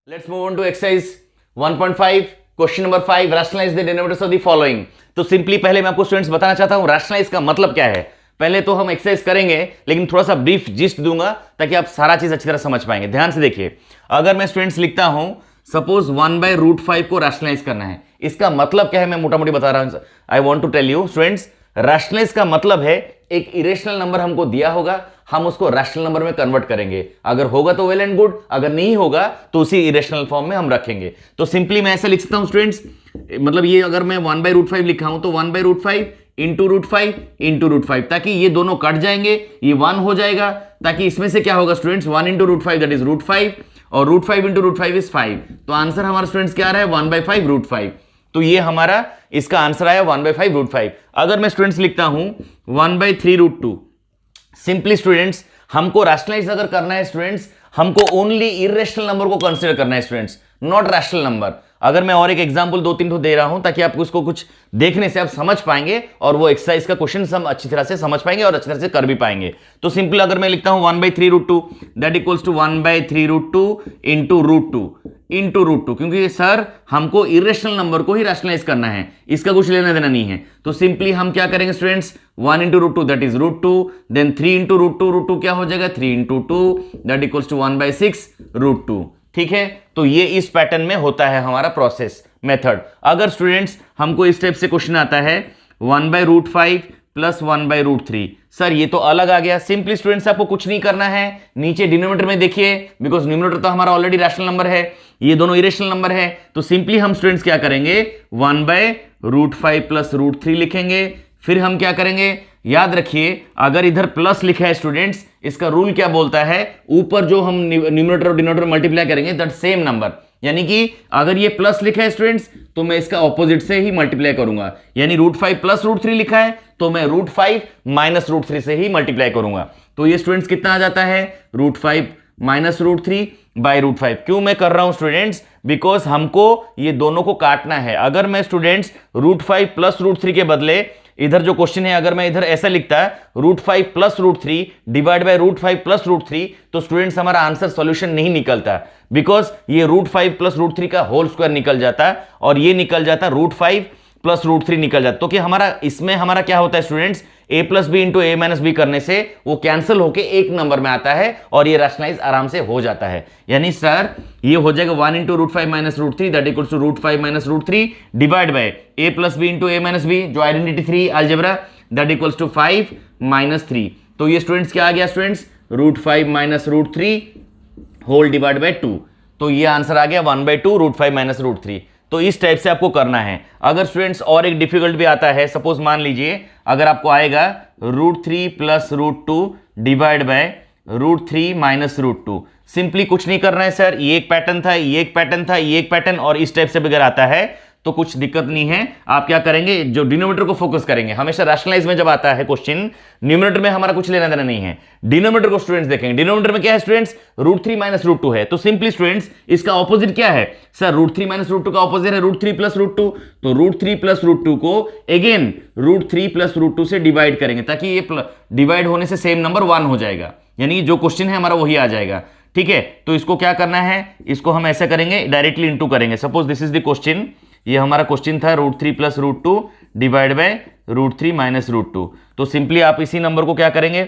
Let's move on to exercise 1.5 question number 5 rationalize the derivatives of the following. तो simply पहले मैं आपको students बताना चाहता हूं रैशनलाइज का मतलब क्या है। पहले तो हम एक्सरसाइज करेंगे लेकिन थोड़ा सा ब्रीफ जिस्ट दूंगा ताकि आप सारा चीज अच्छी तरह समझ पाएंगे। ध्यान से देखिए, अगर मैं स्टूडेंट्स लिखता हूं सपोज 1/√5 को रैशनलाइज करना है, इसका मतलब क्या है मैं मोटा मोटी बता रहा हूं। I want to tell you students, rationalize का मतलब है एक इरेशनल नंबर हमको दिया होगा, हम उसको रैशनल नंबर में कन्वर्ट करेंगे। अगर होगा तो वेल एंड गुड, अगर नहीं होगा तो उसी इरेशनल फॉर्म में हम रखेंगे। तो सिंपली मैं ऐसा लिख सकता हूं स्टूडेंट्स, मतलब ये अगर मैं 1/√5 लिखा हूं तो 1/√5 इंटू √5 इंटू √5, ताकि ये दोनों कट जाएंगे, ये 1 हो जाएगा, ताकि इसमें से क्या होगा स्टूडेंट्स 1 इंटू √5 दैट इज √5 और √5 इंटू √5 इज 5। तो आंसर हमारा स्टूडेंट्स क्या आ रहा है 1/5√5। तो ये हमारा इसका आंसर आया 1/5√5। अगर मैं स्टूडेंट्स लिखता हूं 1/3√2, सिंपली स्टूडेंट्स हमको रैशनलाइज अगर करना है स्टूडेंट्स, हमको ओनली इरेशनल नंबर को कंसीडर करना है स्टूडेंट्स, नॉट रैशनल नंबर। अगर मैं और एक एग्जांपल 2-3 दे रहा हूं ताकि आपको उसको कुछ देखने से आप समझ पाएंगे और वो एक्सरसाइज का क्वेश्चन हम अच्छी तरह से समझ पाएंगे और अच्छी तरह से कर भी पाएंगे। तो सिंपल अगर मैं लिखता हूं 1/3√2 दैट इक्वल्स टू 1/3√2 इंटू √2, क्योंकि सर हमको इरेशनल नंबर को ही रैशनलाइज करना है, इसका कुछ लेना देना नहीं है। तो सिंपली हम क्या करेंगे students 1 into √2 that is √2, then 3 into √2 क्या हो जाएगा 3 इंटू 2 दैट इक्वल्स टू 1/6√2। ठीक है, तो ये इस पैटर्न में होता है हमारा प्रोसेस मेथड। अगर स्टूडेंट्स हमको इस टाइप से क्वेश्चन आता है 1/√5 प्लस 1/√3, सर ये तो अलग आ गया। सिंपली स्टूडेंट्स आपको कुछ नहीं करना है, नीचे डिनोमिनेटर में देखिए, बिकॉज न्यूमरेटर तो हमारा ऑलरेडी रैशनल नंबर है, ये दोनों इरेशनल नंबर है। तो सिंपली हम स्टूडेंट्स क्या करेंगे 1/√5 प्लस √3 लिखेंगे। फिर हम क्या करेंगे, याद रखिए अगर इधर प्लस लिखा है स्टूडेंट्स, इसका रूल क्या बोलता है, ऊपर जो हम न्यूमरेटर और डिनोमिनेटर मल्टीप्लाई करेंगे दैट सेम नंबर, यानी कि अगर ये प्लस लिखा है स्टूडेंट्स तो मैं इसका ऑपोजिट से ही मल्टीप्लाई करूंगा, यानी √5 प्लस √3 लिखा है तो मैं √5 माइनस √3 से ही मल्टीप्लाई करूंगा। तो ये स्टूडेंट्स कितना आ जाता है √5 माइनस √3 बाई √5। क्यों मैं कर रहा हूं स्टूडेंट्स, बिकॉज हमको ये दोनों को काटना है। अगर मैं स्टूडेंट्स √5 प्लस √3 के बदले इधर जो क्वेश्चन है अगर मैं इधर ऐसा लिखता है √5 प्लस √3 डिवाइड बाय √5 प्लस √3, तो स्टूडेंट्स हमारा आंसर सॉल्यूशन नहीं निकलता, बिकॉज ये √5 प्लस √3 का होल स्क्वायर निकल जाता और ये निकल जाता √5 प्लस √3 निकल जाता। तो कि हमारा इसमें हमारा क्या होता है students, a plus B into a minus B करने से वो कैंसिल होके एक नंबर में आता है और ये रैशनलाइज आराम से हो जाता है। यानी सर ये हो जाएगा 1 into √5 minus √3 that equals to √5 minus √3 divide by a plus B into a minus B, जो identity 3 algebra that equals to 5 minus 3। तो ये स्टूडेंट्स क्या आ गया students √5 minus √3 whole divide by 2। तो ये आंसर आ गया 1/2 √5 माइनस √3। तो इस टाइप से आपको करना है। अगर स्टूडेंट्स और एक डिफिकल्ट भी आता है, सपोज मान लीजिए अगर आपको आएगा √3 plus √2 divide bye √3 minus √2, simply कुछ नहीं करना है सर, ये एक पैटर्न था, ये एक पैटर्न था, ये एक पैटर्न, और इस टाइप से अगर आता है तो कुछ दिक्कत नहीं है। आप क्या करेंगे, जो डिनोमिनेटर को फोकस करेंगे। हमेशा रैशनलाइज में जब आता है क्वेश्चन, न्यूमरेटर में हमारा कुछ लेना देना नहीं है, डिनोमिनेटर को स्टूडेंट्स देखेंगे। डिनोमिनेटर में क्या है स्टूडेंट्स √3 माइनस √2 है, तो सिंपली स्टूडेंट्स इसका ऑपोजिट क्या है सर, √3 माइनस √2 का ऑपोजिट है √3 प्लस √2। तो √3 प्लस √2 को अगेन √3 प्लस √2 से डिवाइड करेंगे, ताकि ये डिवाइड होने से सेम नंबर 1 हो जाएगा, यानी जो क्वेश्चन है हमारा वही आ जाएगा। ठीक है, तो इसको क्या करना है, इसको हम ऐसा करेंगे डायरेक्टली इंटू करेंगे। Suppose this is the question, ये हमारा क्वेश्चन था √3 प्लस √2 डिवाइड बाय √3 माइनस √2। तो सिंपली आप इसी नंबर को क्या करेंगे,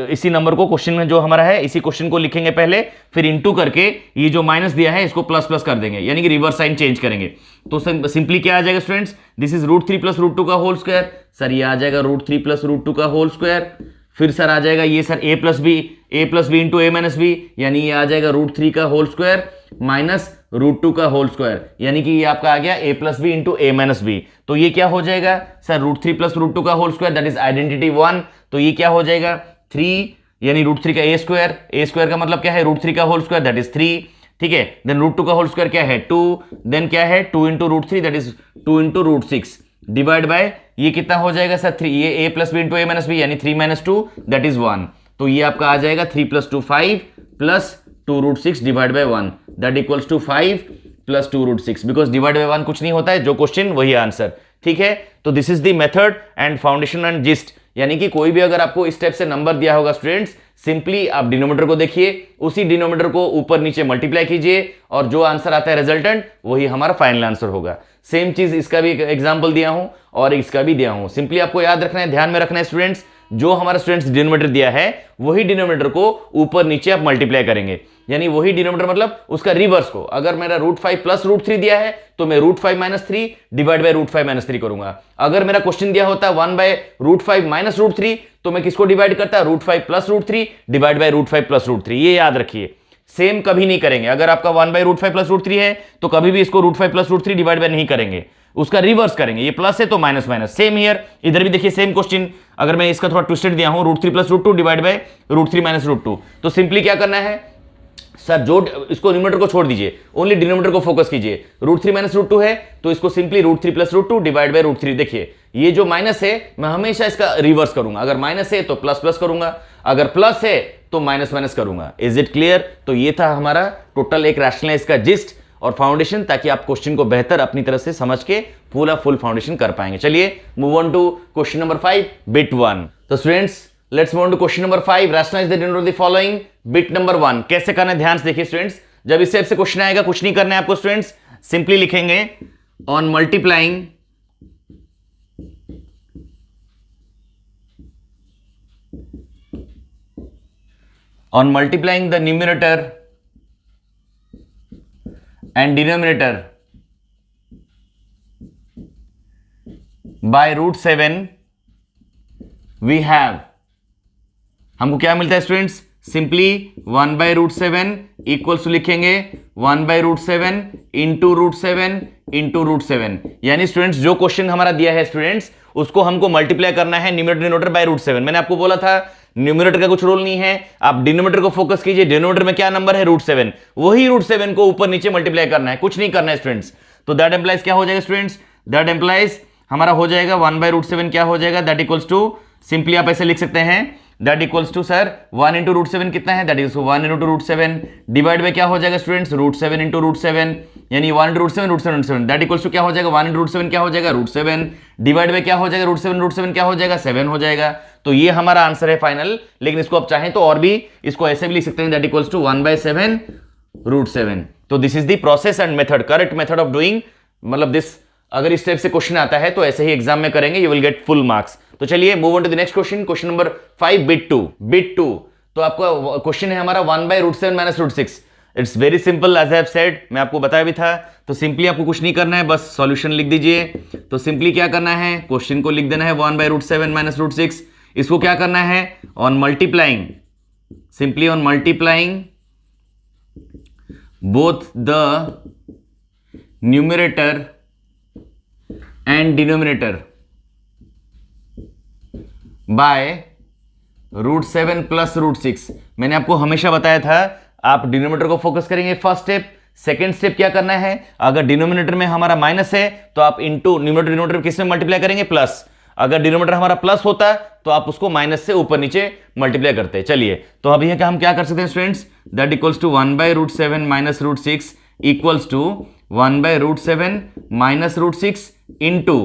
इसी नंबर को क्वेश्चन में जो हमारा है इसी क्वेश्चन को लिखेंगे पहले, फिर इंटू करके ये जो माइनस दिया है इसको प्लस प्लस कर देंगे, यानी कि रिवर्स साइन चेंज करेंगे। तो सिंपली क्या आ जाएगा स्टूडेंट्स, दिस इज √3 प्लस √2 का होल स्क्वायर, सर ये आ जाएगा √3 प्लस √2 का होल स्क्वायर। फिर सर आ जाएगा ये sir a plus B into a minus B, यानी ये आ जाएगा √3 का होल स्क्वायर माइनस √2 का होल स्क्वायर, यानी कि ये आपका आ गया a plus B into a minus B. तो ये क्या हो जाएगा सर √3 प्लस √2 का whole square that is identity 1। तो ये क्या हो जाएगा 3, यानी √3 का a स्क्वायर का मतलब क्या है √3 का होल स्क्वायर दैट इज 3। ठीक है, देन √2 का होल स्क्वायर क्या है 2, देन क्या है 2 into √3 that is 2 into √6 divide by ये कितना हो जाएगा सर 3, ये a plus B into a minus B, यानी 3 माइनस 2 दैट इज 1। तो ये आपका आ जाएगा 3 plus 2 5 plus 2 √6 divide by 1 that equals to 5 plus 2 √6, because divide by 1 कुछ नहीं होता है, जो क्वेश्चन वही आंसर। ठीक है, तो this is the method and foundation and gist, यानी कि कोई भी अगर आपको इस टाइप से नंबर दिया होगा स्टूडेंट्स, सिंपली आप डिनोमिनेटर को देखिए, उसी डिनोमिनेटर को ऊपर नीचे मल्टीप्लाई कीजिए और जो आंसर आता है रिजल्टेंट वही हमारा फाइनल आंसर होगा। सेम चीज इसका भी एग्जांपल दिया हूं और इसका भी दिया हूं। सिंपली आपको याद रखना है, ध्यान में रखना है स्टूडेंट्स, जो हमारा स्टूडेंट्स डिनोमिनेटर दिया है वही डिनोमिनेटर को ऊपर नीचे आप मल्टीप्लाई करेंगे, यानी वही डिनोमिनेटर मतलब उसका रिवर्स को। अगर मेरा √5 प्लस √3 दिया है तो मैं √5 माइनस 3 डिवाइड बाय √5 माइनस 3 करूंगा। अगर मेरा क्वेश्चन दिया होता 1 बाय √5 माइनस √3 तो मैं किसको डिवाइड करता, √5 प्लस √3 डिवाइड बाय √5 प्लस √3। ये याद रखिए, सेम कभी नहीं करेंगे। अगर आपका 1 बाय √5 प्लस √3 है तो कभी भी इसको √5 प्लस √3 डिवाइड बाय नहीं करेंगे, उसका रिवर्स करेंगे। ये प्लस है तो माइनस माइनस। सेम हियर, इधर भी देखिए सेम क्वेश्चन। अगर मैं इसका थोड़ा ट्विस्टेड दिया हूं √3 प्लस √2 डिवाइड बाय √3 माइनस √2, तो सिंपली क्या करना है सर, जो इसको न्यूमरेटर को छोड़ दीजिए, ओनली डिनोमिनेटर को फोकस कीजिए। √3 माइनस √2 है तो इसको सिंपली √3 प्लस √2 डिवाइड बाय √3। देखिए ये जो माइनस है मैं हमेशा इसका रिवर्स करूंगा, अगर माइनस है तो प्लस प्लस करूंगा, अगर प्लस है तो माइनस माइनस करूंगा। Is it clear? तो ये था हमारा टोटल एक रैशनलाइज का जिस्ट और फाउंडेशन, ताकि आप क्वेश्चन को बेहतर अपनी तरह से समझ के पूरा फुल फाउंडेशन कर पाएंगे। चलिए move on to question number 5 bit 1। तो students let's move on to question number 5, rationalize the denominator of the following. Bit number 1 कैसे करना है ध्यान से देखिए स्टूडेंट्स। जब इस टाइप से क्वेश्चन आएगा कुछ नहीं करना है आपको स्टूडेंट्स, सिंपली लिखेंगे on multiplying the numerator and denominator by √7 we have, हमको क्या मिलता है students, simply 1 bye √7 equals to लिखेंगे 1 बाय √7 इंटू √7 इंटू √7। यानी स्टूडेंट्स जो क्वेश्चन हमारा दिया है स्टूडेंट्स उसको हमको मल्टीप्लाई करना है न्यूमरेटर डिनोमिनेटर बाय √7। मैंने आपको बोला था न्यूमरेटर का कुछ रोल नहीं है, आप डिनोमिनेटर को फोकस कीजिए। डिनोमिनेटर में क्या नंबर है √7, वही √7 को ऊपर नीचे मल्टीप्लाई करना है, कुछ नहीं करना है स्टूडेंट्स। तो दैट एम्प्लाइज क्या हो जाएगा स्टूडेंट्स, दैट एम्प्लाइज हमारा हो जाएगा 1 बाय √7 क्या हो जाएगा, दैट इक्वल्स टू, सिंपली आप ऐसे लिख सकते हैं that equals to sir 1 into √7 कितना है, that is 1 into √7 divide by क्या हो जाएगा स्टूडेंट्स √7 इंटू √7, यानी 1 इंटू √7 दैट इक्वल्स टू क्या हो जाएगा 1 इंटू √7 क्या हो जाएगा √7 डिवाइड बाय क्या हो जाएगा √7 क्या हो जाएगा 7 हो जाएगा। तो ये हमारा आंसर है फाइनल। लेकिन इसको आप चाहें तो और भी इसको ऐसे भी लिख सकते हैं दैट इक्वल्स टू 1 बाय 7 √7। तो this is the process and method, correct method of doing, मतलब दिस अगर इस टाइप से क्वेश्चन आता है तो ऐसे ही एग्जाम में करेंगे, you will get full marks. तो चलिए move on to the next question, question number 5 bit 2। Bit 2 तो आपका क्वेश्चन है हमारा 1 bye √7 minus √6। It's very simple as I have said, मैं आपको बताया भी था। तो सिंपली आपको कुछ नहीं करना है, बस सॉल्यूशन लिख दीजिए। तो सिंपली क्या करना है, क्वेश्चन को लिख देना है 1 बाय √7 माइनस √6। इसको क्या करना है, on multiplying, simply on multiplying both the numerator and denominator bye √7 plus √6। मैंने आपको हमेशा बताया था आप डिनोमिनेटर को फोकस करेंगे फर्स्ट स्टेप। सेकेंड स्टेप क्या करना है, अगर डिनोमिनेटर में हमारा माइनस है तो आप इंटू न्यूमरेटर डिनोमिनेटर किस में मल्टीप्लाई करेंगे, प्लस। अगर डिनोमिनेटर हमारा प्लस होता तो आप उसको माइनस से ऊपर नीचे मल्टीप्लाई करते। चलिए तो अभी हम क्या कर सकते हैं students, that equals to 1 bye √7 minus √6 equals to 1 bye √7 minus √6 into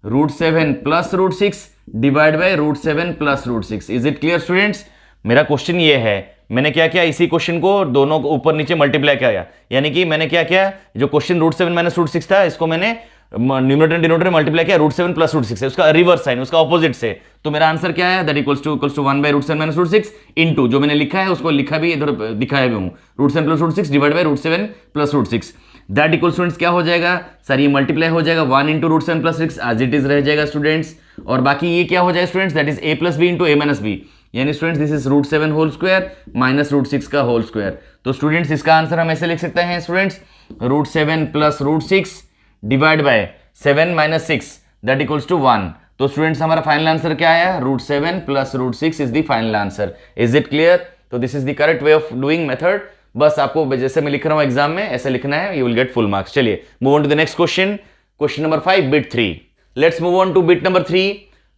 √7 plus √6 divide by √7 plus √6। Is it clear students? मेरा क्वेश्चन ये है, मैंने क्या किया, इसी क्वेश्चन को दोनों को ऊपर नीचे मल्टीप्लाई किया, यानी कि मैंने क्या किया, जो क्वेश्चन √7 माइनस √6 था इसको मैंने न्यूमरेटर डिनोमिनेटर मल्टीप्लाई किया √7 प्लस √6 है, उसका रिवर्स साइन, उसका ऑपोजिट से। तो मेरा आंसर क्या है, that equals to 1 bye √7 minus √6 into जो मैंने लिखा है उसको लिखा भी इधर दिखाया भी हूं, √7 plus √6 divide by √7 plus √6। That equal students क्या हो जाएगा सर, ये मल्टीप्लाई हो जाएगा 1 into √7 plus 6 as it is रह जाएगा स्टूडेंट्स। और बाकी ये क्या हो जाएगा students, that is a plus B into a minus B, यानी students this is √7 whole square minus √6 का होल स्क्वायर। तो स्टूडेंट्स इसका आंसर हम ऐसे लिख सकते हैं students, √7 plus √6 divide by 7 minus 6 that equals to 1। तो स्टूडेंट्स हमारा फाइनल आंसर क्या आया, √7 plus √6 is the final answer. Is it clear? तो this is the correct way of doing method. बस आपको जैसे मैं लिख रहा हूं एग्जाम में ऐसे लिखना है, you will get full marks. चलिए move on to the next question, question number 5 bit 3। Let's move on to bit number 3,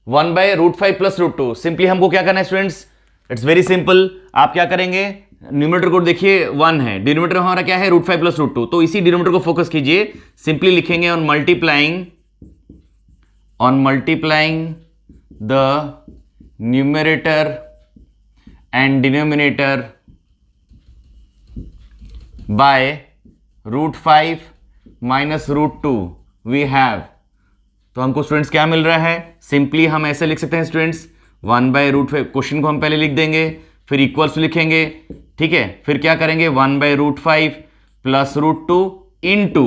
1 by √5 plus √2। Simply हमको क्या करना है स्टूडेंट्स, इट्स वेरी सिंपल। आप क्या करेंगे, न्यूमरेटर को देखिए 1 है, डिनोमिनेटर हमारा क्या है √5 प्लस √2, तो इसी डिनोमिनेटर को फोकस कीजिए। सिंपली लिखेंगे on multiplying the numerator and denominator by √5 minus √2 we have. तो हमको स्टूडेंट्स क्या मिल रहा है, सिंपली हम ऐसे लिख सकते हैं स्टूडेंट्स 1/√5, क्वेश्चन को हम पहले लिख देंगे, फिर इक्वल्स लिखेंगे, ठीक है, फिर क्या करेंगे 1/√5 प्लस √2 इंटू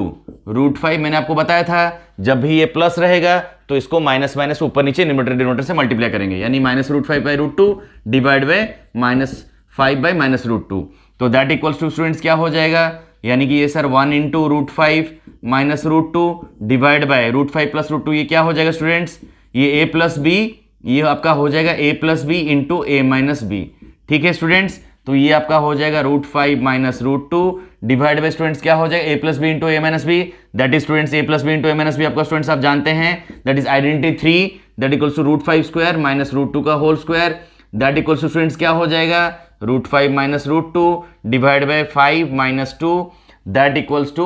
√5। मैंने आपको बताया था जब भी ये प्लस रहेगा तो इसको माइनस माइनस ऊपर नीचे न्यूमरेटर डिनोमिनेटर से मल्टीप्लाई करेंगे, यानी -√5/√2 डिवाइड बाय -5/-√2। तो दैट इक्वल्स टू स्टूडेंट्स क्या हो जाएगा, यानी कि ये sir 1 into √5 minus √2 divide by √5 plus √2, ये क्या हो जाएगा स्टूडेंट्स, ये a प्लस बी, ये आपका हो जाएगा a plus B into a minus B. ठीक है स्टूडेंट्स, तो ये आपका हो जाएगा √5 माइनस √2 डिवाइड बाय स्टूडेंट्स क्या हो जाएगा a plus B into a minus B, that is students a plus B into a minus B आपका स्टूडेंट्स आप जानते हैं, that is identity 3, that equals to √5 square minus √2 का whole square, that equals to students क्या हो जाएगा √5 minus √2 divide by 5 minus 2, that equals to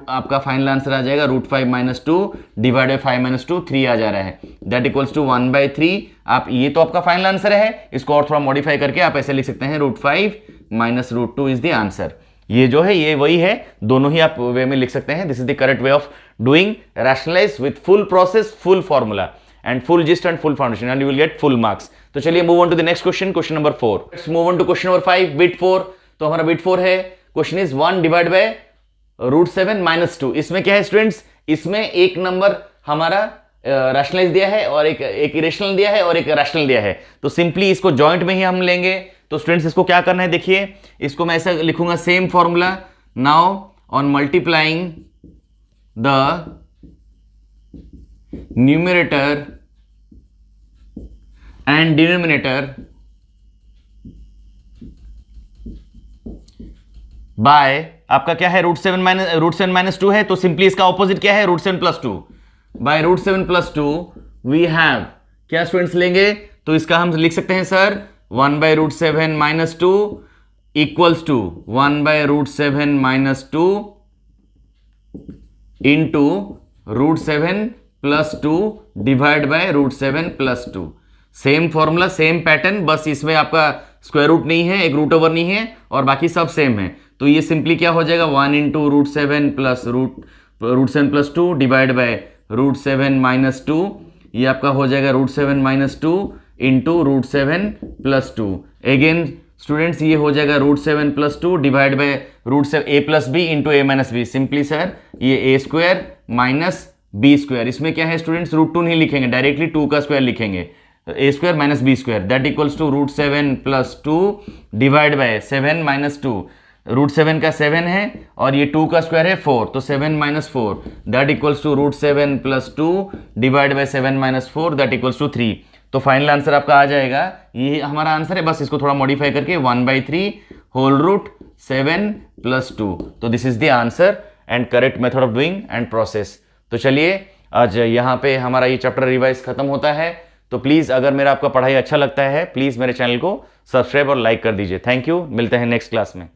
आपका final answer आ जाएगा √5 माइनस 2 डिवाइड बाय 5 माइनस 2, 3 आ जा रहा है, दैट इक्वल्स टू 1/3। आप ये तो आपका फाइनल आंसर है, इसको और थोड़ा मॉडिफाई करके आप ऐसे लिख सकते हैं √5 माइनस √2 इज द आंसर। ये जो है ये वही है, दोनों ही आप वे में लिख सकते हैं। This is the correct way of doing rationalize with full process, full formula and full gist and full foundation, and you will get full marks. तो चलिए move on to the next question, question number 4। Let's move on to question number 5, bit 4। तो हमारा bit 4 है, question is 1 divide by √7 minus 2। इसमें क्या है students, इसमें एक नंबर हमारा रैशनलाइज दिया है और एक इरेशनल दिया है और एक रैशनल दिया है, तो सिंपली इसको जॉइंट में ही हम लेंगे। तो स्टूडेंट्स इसको क्या करना है, देखिए इसको मैं ऐसा लिखूंगा same formula, now on multiplying the numerator and denominator bye आपका क्या है √7 माइनस 2 है, तो सिंपली इसका ऑपोजिट क्या है √7 plus 2, by √7 plus 2 we have क्या स्टूडेंट्स लेंगे, तो इसका हम लिख सकते हैं sir 1/√7 minus 2 equals to 1/√7 minus 2 into √7 plus 2 divide by √7 plus 2। Same formula, same pattern, बस इसमें आपका स्क्वायर रूट नहीं है, एक रूट ओवर नहीं है, और बाकी सब सेम है। तो ये सिंपली क्या हो जाएगा 1 into √7 plus √7 plus 2 divide by √7 minus 2, ये आपका हो जाएगा √7 minus 2 into √7 plus 2। Again students ये हो जाएगा √7 plus 2 divide by √7 a plus B into a minus B. Simply sir ये a square minus B square, इसमें क्या है स्टूडेंट्स √2 नहीं लिखेंगे, डायरेक्टली 2 का स्क्वायर लिखेंगे, a square minus B square, that equals to √7 plus 2 divide by 7 minus 2, √7 का 7 है और ये 2 का स्क्वायर है 4, तो 7 minus 4 that equals to √7 plus 2 divide by 7 minus 4 that equals to 3। तो फाइनल आंसर आपका आ जाएगा, ये हमारा आंसर है, बस इसको थोड़ा मॉडिफाई करके 1/3 होल रूट 7 प्लस 2। तो this is the answer and correct method of doing and process. तो चलिए आज यहाँ पे हमारा ये चैप्टर रिवाइज खत्म होता है। तो प्लीज़ अगर मेरा आपका पढ़ाई अच्छा लगता है, प्लीज़ मेरे चैनल को सब्सक्राइब और लाइक कर दीजिए। थैंक यू, मिलते हैं नेक्स्ट क्लास में।